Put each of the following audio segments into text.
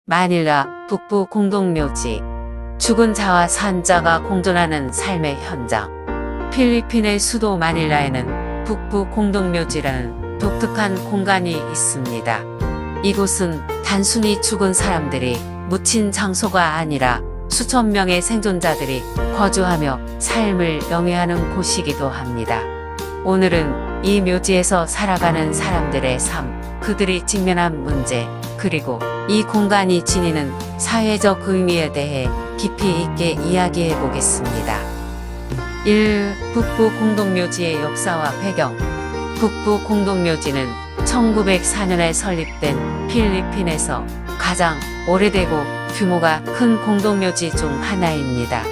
마닐라 북부 공동묘지. 죽은 자와 산 자가 공존하는 삶의 현장. 필리핀의 수도 마닐라에는 북부 공동묘지라는 독특한 공간이 있습니다. 이곳은 단순히 죽은 사람들이 묻힌 장소가 아니라 수천 명의 생존자들이 거주하며 삶을 영위하는 곳이기도 합니다. 오늘은 이 묘지에서 살아가는 사람들의 삶, 그들이 직면한 문제, 그리고 이 공간이 지니는 사회적 의미에 대해 깊이 있게 이야기해 보겠습니다. 1. 북부 공동묘지의 역사와 배경. 북부 공동묘지는 1904년에 설립된 필리핀에서 가장 오래되고 규모가 큰 공동묘지 중 하나입니다.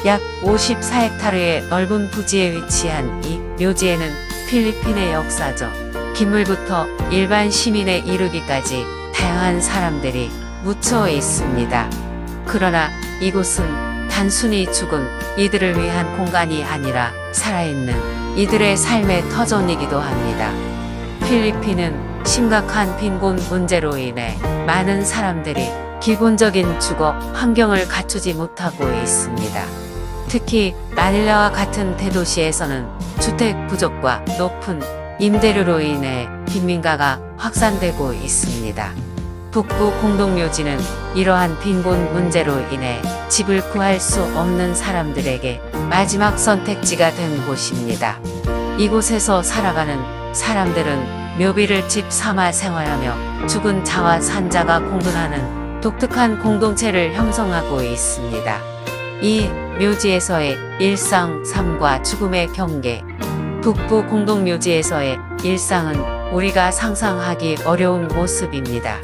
약 54헥타르의 넓은 부지에 위치한 이 묘지에는 필리핀의 역사적 기물부터 일반 시민에 이르기까지 다양한 사람들이 묻혀 있습니다. 그러나 이곳은 단순히 죽은 이들을 위한 공간이 아니라 살아있는 이들의 삶의 터전이기도 합니다. 필리핀은 심각한 빈곤 문제로 인해 많은 사람들이 기본적인 주거 환경을 갖추지 못하고 있습니다. 특히 마닐라와 같은 대도시에서는 주택 부족과 높은 임대료로 인해 빈민가가 확산되고 있습니다. 북부 공동묘지는 이러한 빈곤 문제로 인해 집을 구할 수 없는 사람들에게 마지막 선택지가 된 곳입니다. 이곳에서 살아가는 사람들은 묘비를 집 삼아 생활하며 죽은 자와 산 자가 공존하는 독특한 공동체를 형성하고 있습니다. 이 묘지에서의 일상, 삶과 죽음의 경계. 북부 공동묘지에서의 일상은 우리가 상상하기 어려운 모습입니다.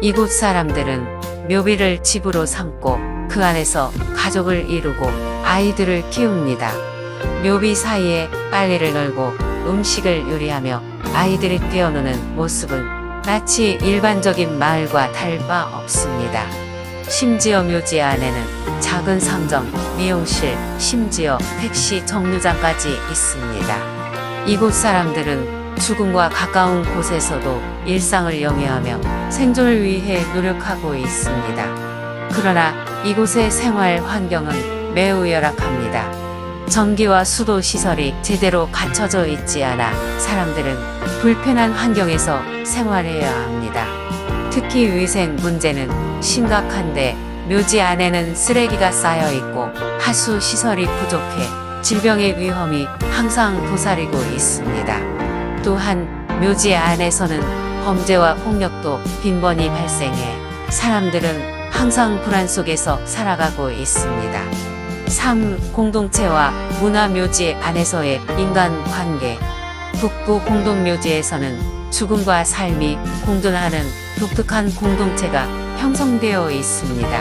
이곳 사람들은 묘비를 집으로 삼고 그 안에서 가족을 이루고 아이들을 키웁니다. 묘비 사이에 빨래를 널고 음식을 요리하며 아이들이 뛰어노는 모습은 마치 일반적인 마을과 다를 바 없습니다. 심지어 묘지 안에는 작은 상점, 미용실, 심지어 택시 정류장까지 있습니다. 이곳 사람들은 죽음과 가까운 곳에서도 일상을 영위하며 생존을 위해 노력하고 있습니다. 그러나 이곳의 생활 환경은 매우 열악합니다. 전기와 수도 시설이 제대로 갖춰져 있지 않아 사람들은 불편한 환경에서 생활해야 합니다. 특히 위생 문제는 심각한데 묘지 안에는 쓰레기가 쌓여 있고 하수 시설이 부족해 질병의 위험이 항상 도사리고 있습니다. 또한 묘지 안에서는 범죄와 폭력도 빈번히 발생해 사람들은 항상 불안 속에서 살아가고 있습니다. 3. 공동체와 문화. 묘지 안에서의 인간관계. 북부 공동묘지에서는 죽음과 삶이 공존하는 독특한 공동체가 형성되어 있습니다.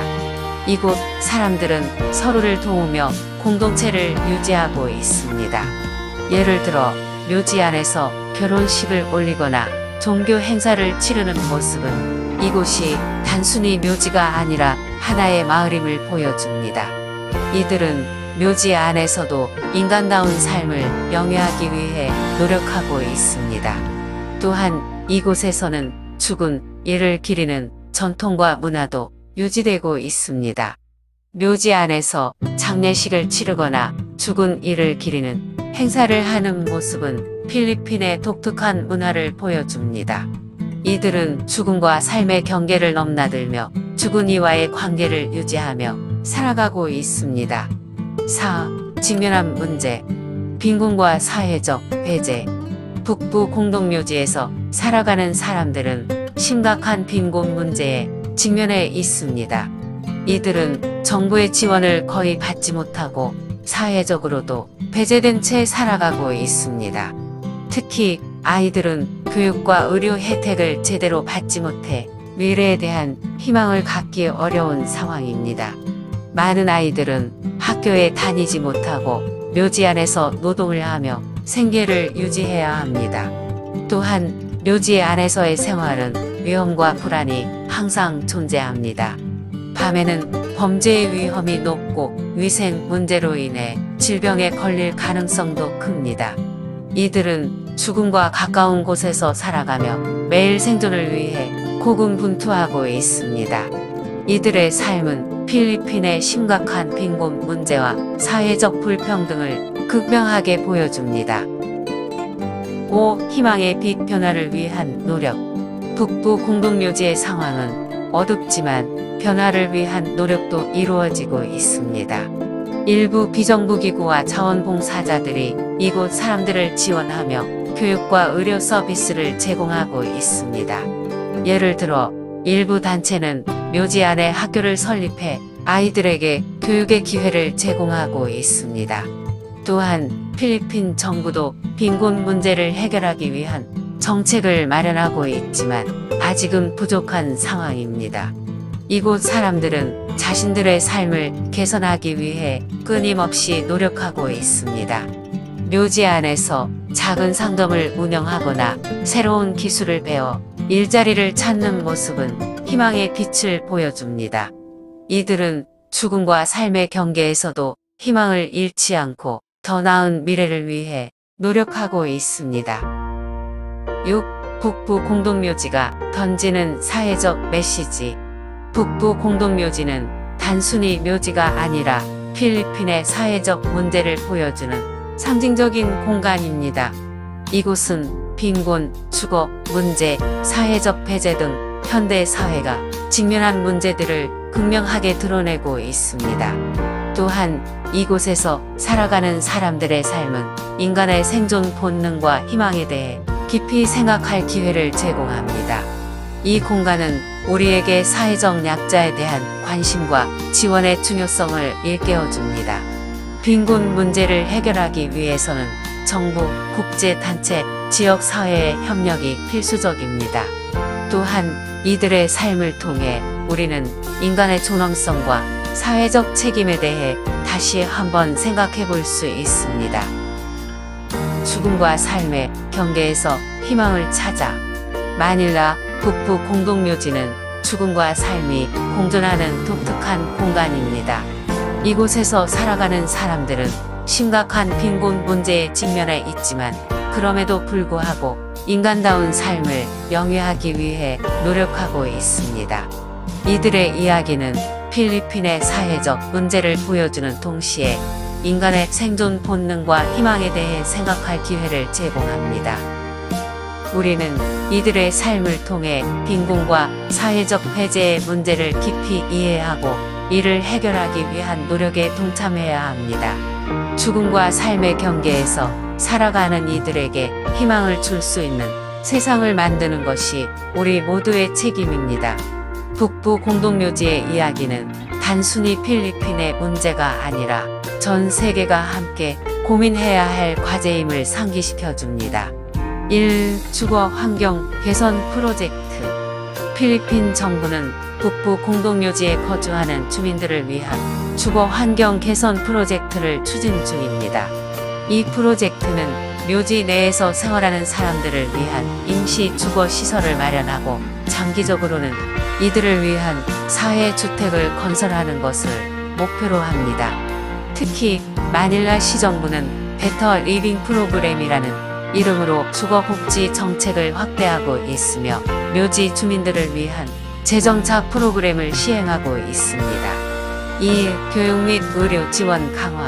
이곳 사람들은 서로를 도우며 공동체를 유지하고 있습니다. 예를 들어 묘지 안에서 결혼식을 올리거나 종교 행사를 치르는 모습은 이곳이 단순히 묘지가 아니라 하나의 마을임을 보여줍니다. 이들은 묘지 안에서도 인간다운 삶을 영위하기 위해 노력하고 있습니다. 또한 이곳에서는 죽은 이를 기리는 전통과 문화도 유지되고 있습니다. 묘지 안에서 장례식을 치르거나 죽은 이를 기리는 행사를 하는 모습은 필리핀의 독특한 문화를 보여줍니다. 이들은 죽음과 삶의 경계를 넘나들며 죽은 이와의 관계를 유지하며 살아가고 있습니다. 4. 직면한 문제. 빈곤과 사회적 배제. 북부 공동묘지에서 살아가는 사람들은 심각한 빈곤 문제에 직면해 있습니다. 이들은 정부의 지원을 거의 받지 못하고 사회적으로도 배제된 채 살아가고 있습니다. 특히 아이들은 교육과 의료 혜택을 제대로 받지 못해 미래에 대한 희망을 갖기 어려운 상황입니다. 많은 아이들은 학교에 다니지 못하고 묘지 안에서 노동을 하며 생계를 유지해야 합니다. 또한 묘지 안에서의 생활은 위험과 불안이 항상 존재합니다. 밤에는 범죄의 위험이 높고 위생 문제로 인해 질병에 걸릴 가능성도 큽니다. 이들은 죽음과 가까운 곳에서 살아가며 매일 생존을 위해 고군분투하고 있습니다. 이들의 삶은 필리핀의 심각한 빈곤 문제와 사회적 불평등을 극명하게 보여줍니다. 5. 희망의 빛 변화를 위한 노력. 북부 공동묘지의 상황은 어둡지만 변화를 위한 노력도 이루어지고 있습니다. 일부 비정부기구와 자원봉사자들이 이곳 사람들을 지원하며 교육과 의료 서비스를 제공하고 있습니다. 예를 들어 일부 단체는 묘지 안에 학교를 설립해 아이들에게 교육의 기회를 제공하고 있습니다. 또한 필리핀 정부도 빈곤 문제를 해결하기 위한 정책을 마련하고 있지만 아직은 부족한 상황입니다. 이곳 사람들은 자신들의 삶을 개선하기 위해 끊임없이 노력하고 있습니다. 묘지 안에서 작은 상점을 운영하거나 새로운 기술을 배워 일자리를 찾는 모습은 희망의 빛을 보여줍니다. 이들은 죽음과 삶의 경계에서도 희망을 잃지 않고 더 나은 미래를 위해 노력하고 있습니다. 6. 북부 공동묘지가 던지는 사회적 메시지. 북부 공동묘지는 단순히 묘지가 아니라 필리핀의 사회적 문제를 보여주는 상징적인 공간입니다. 이곳은 빈곤, 주거 문제, 사회적 배제 등 현대 사회가 직면한 문제들을 극명하게 드러내고 있습니다. 또한 이곳에서 살아가는 사람들의 삶은 인간의 생존 본능과 희망에 대해 깊이 생각할 기회를 제공합니다. 이 공간은 우리에게 사회적 약자에 대한 관심과 지원의 중요성을 일깨워줍니다. 빈곤 문제를 해결하기 위해서는 정부, 국제단체, 지역사회의 협력이 필수적입니다. 또한 이들의 삶을 통해 우리는 인간의 존엄성과 사회적 책임에 대해 다시 한번 생각해 볼 수 있습니다. 죽음과 삶의 경계에서 희망을 찾아. 마닐라 북부 공동묘지는 죽음과 삶이 공존하는 독특한 공간입니다. 이곳에서 살아가는 사람들은 심각한 빈곤 문제에 직면해 있지만 그럼에도 불구하고 인간다운 삶을 영위하기 위해 노력하고 있습니다. 이들의 이야기는 필리핀의 사회적 문제를 보여주는 동시에 인간의 생존 본능과 희망에 대해 생각할 기회를 제공합니다. 우리는 이들의 삶을 통해 빈곤과 사회적 배제의 문제를 깊이 이해하고 이를 해결하기 위한 노력에 동참해야 합니다. 죽음과 삶의 경계에서 살아가는 이들에게 희망을 줄 수 있는 세상을 만드는 것이 우리 모두의 책임입니다. 북부 공동묘지의 이야기는 단순히 필리핀의 문제가 아니라 전 세계가 함께 고민해야 할 과제임을 상기시켜 줍니다. 1. 주거 환경 개선 프로젝트. 필리핀 정부는 북부 공동묘지에 거주하는 주민들을 위한 주거 환경 개선 프로젝트를 추진 중입니다. 이 프로젝트는 묘지 내에서 생활하는 사람들을 위한 임시 주거 시설을 마련하고 장기적으로는 이들을 위한 사회주택을 건설하는 것을 목표로 합니다. 특히 마닐라 시정부는 베터 리빙 프로그램이라는 이름으로 주거복지 정책을 확대하고 있으며 묘지 주민들을 위한 재정착 프로그램을 시행하고 있습니다. 2. 교육 및 의료 지원 강화.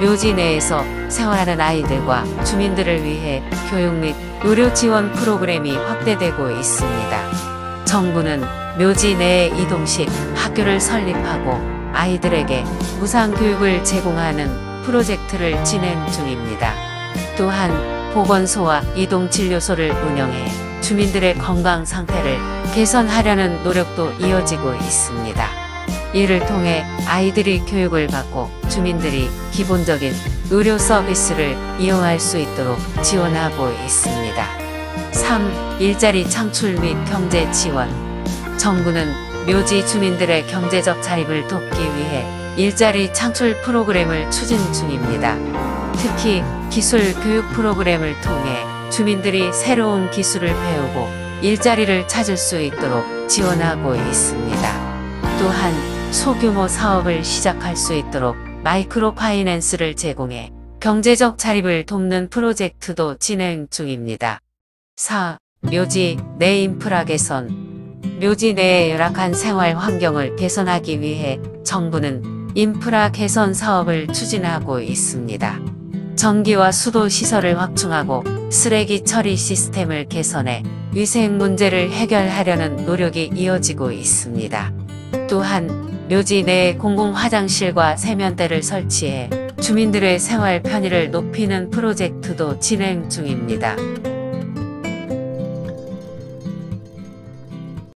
묘지 내에서 생활하는 아이들과 주민들을 위해 교육 및 의료 지원 프로그램이 확대되고 있습니다. 정부는 묘지 내에 이동식 학교를 설립하고 아이들에게 무상 교육을 제공하는 프로젝트를 진행 중입니다. 또한 보건소와 이동진료소를 운영해 주민들의 건강 상태를 개선하려는 노력도 이어지고 있습니다. 이를 통해 아이들이 교육을 받고 주민들이 기본적인 의료 서비스를 이용할 수 있도록 지원하고 있습니다. 3. 일자리 창출 및 경제 지원. 정부는 묘지 주민들의 경제적 자립을 돕기 위해 일자리 창출 프로그램을 추진 중입니다. 특히 기술 교육 프로그램을 통해 주민들이 새로운 기술을 배우고 일자리를 찾을 수 있도록 지원하고 있습니다. 또한 소규모 사업을 시작할 수 있도록 마이크로 파이낸스를 제공해 경제적 자립을 돕는 프로젝트도 진행 중입니다. 4. 묘지 내 인프라 개선. 묘지 내의 열악한 생활 환경을 개선하기 위해 정부는 인프라 개선 사업을 추진하고 있습니다. 전기와 수도 시설을 확충하고 쓰레기 처리 시스템을 개선해 위생 문제를 해결하려는 노력이 이어지고 있습니다. 또한 묘지 내에 공공 화장실과 세면대를 설치해 주민들의 생활 편의를 높이는 프로젝트도 진행 중입니다.